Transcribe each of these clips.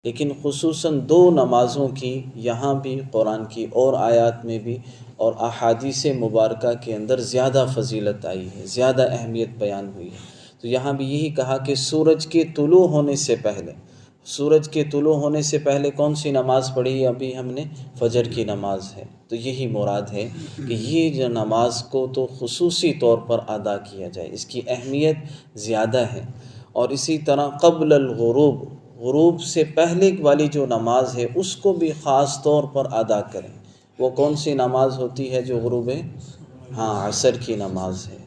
لیکن خصوصاً دو نمازوں کی یہاں بھی قرآن کی اور آیات میں بھی اور احادیث مبارکہ کے اندر زیادہ فضیلت آئی ہے، زیادہ اہمیت بیان ہوئی ہے۔ تو یہاں بھی یہی کہا کہ سورج کے طلوع ہونے سے پہلے، سورج کے طلوع ہونے سے پہلے کون سی نماز پڑھی ابھی ہم نے؟ فجر کی نماز ہے۔ تو یہی مراد ہے کہ یہ جو نماز کو تو خصوصی طور پر ادا کیا جائے، اس کی اہمیت زیادہ ہے۔ اور اسی طرح قبل الغروب، غروب سے پہلے والی جو نماز ہے اس کو بھی خاص طور پر ادا کریں۔ وہ کون سی نماز ہوتی ہے جو غروب ہے؟ عصر کی نماز ہے۔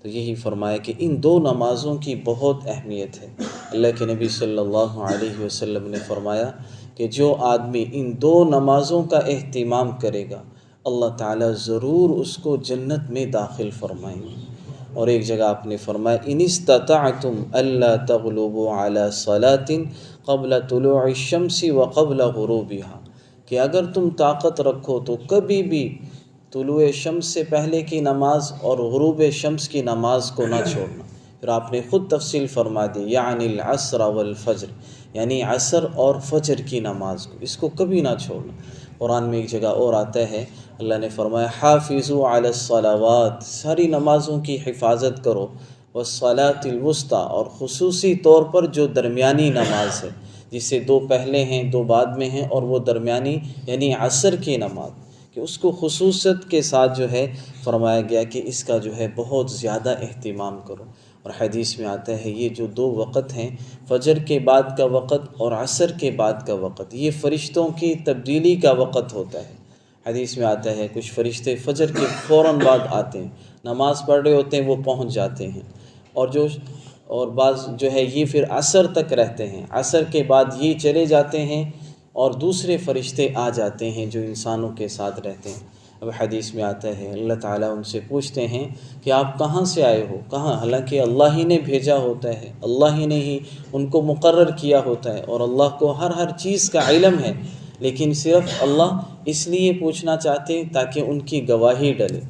تو یہی فرمایا کہ ان دو نمازوں کی بہت اہمیت ہے۔ اللہ کے نبی صلی اللہ علیہ وسلم نے فرمایا کہ جو آدمی ان دو نمازوں کا اہتمام کرے گا اللہ تعالیٰ ضرور اس کو جنت میں داخل فرمائیں گے۔ اور ایک جگہ آپ نے فرمایا ان استطعتم الا تغلبوا علی صلاۃ قبل طلوع الشمس وقبل غروبها، کہ اگر تم طاقت رکھو تو کبھی بھی طلوع شمس سے پہلے کی نماز اور غروب شمس کی نماز کو نہ چھوڑنا۔ پھر آپ نے خود تفصیل فرما دی، یعنی العصر والفجر، یعنی عصر اور فجر کی نماز کو، اس کو کبھی نہ چھوڑنا۔ قرآن میں ایک جگہ اور آتا ہے، اللہ نے فرمایا حافظوا علی الصلوات، ساری نمازوں کی حفاظت کرو، والصلاۃ الوسطیٰ، اور خصوصی طور پر جو درمیانی نماز ہے، جس سے دو پہلے ہیں دو بعد میں ہیں، اور وہ درمیانی یعنی عصر کی نماز، کہ اس کو خصوصیت کے ساتھ جو ہے فرمایا گیا کہ اس کا جو ہے بہت زیادہ اہتمام کرو۔ اور حدیث میں آتا ہے یہ جو دو وقت ہیں، فجر کے بعد کا وقت اور عصر کے بعد کا وقت، یہ فرشتوں کی تبدیلی کا وقت ہوتا ہے۔ حدیث میں آتا ہے کچھ فرشتے فجر کے فوراً بعد آتے ہیں، نماز پڑھ رہے ہوتے ہیں وہ پہنچ جاتے ہیں، اور بعض جو ہے یہ پھر عصر تک رہتے ہیں، عصر کے بعد یہ چلے جاتے ہیں اور دوسرے فرشتے آ جاتے ہیں جو انسانوں کے ساتھ رہتے ہیں۔ اب حدیث میں آتا ہے اللہ تعالیٰ ان سے پوچھتے ہیں کہ آپ کہاں سے آئے ہو؟ کہاں؟ حالانکہ اللہ ہی نے بھیجا ہوتا ہے، اللہ ہی نے ہی ان کو مقرر کیا ہوتا ہے، اور اللہ کو ہر چیز کا علم ہے، لیکن صرف اللہ اس لیے پوچھنا چاہتے ہیں تاکہ ان کی گواہی ڈلے۔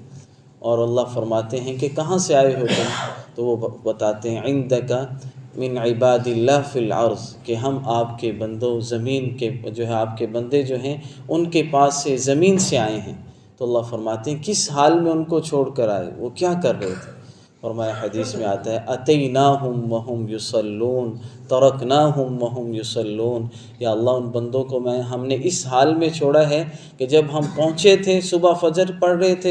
اور اللہ فرماتے ہیں کہ کہاں سے آئے ہو تم؟ تو وہ بتاتے ہیں عندک من عباد اللہ فی الارض، کہ ہم آپ کے بندوں زمین کے جو ہے آپ کے بندے جو ہیں ان کے پاس سے زمین سے آئے ہیں۔ تو اللہ فرماتے ہیں کس حال میں ان کو چھوڑ کر آئے، وہ کیا کر رہے تھے؟ فرمایا حدیث میں آتا ہے اتیناہم وہم یصلون ترکناہم وہم یصلون، یا اللہ ان بندوں کو ہم نے اس حال میں چھوڑا ہے کہ جب ہم پہنچے تھے صبح فجر پڑھ رہے تھے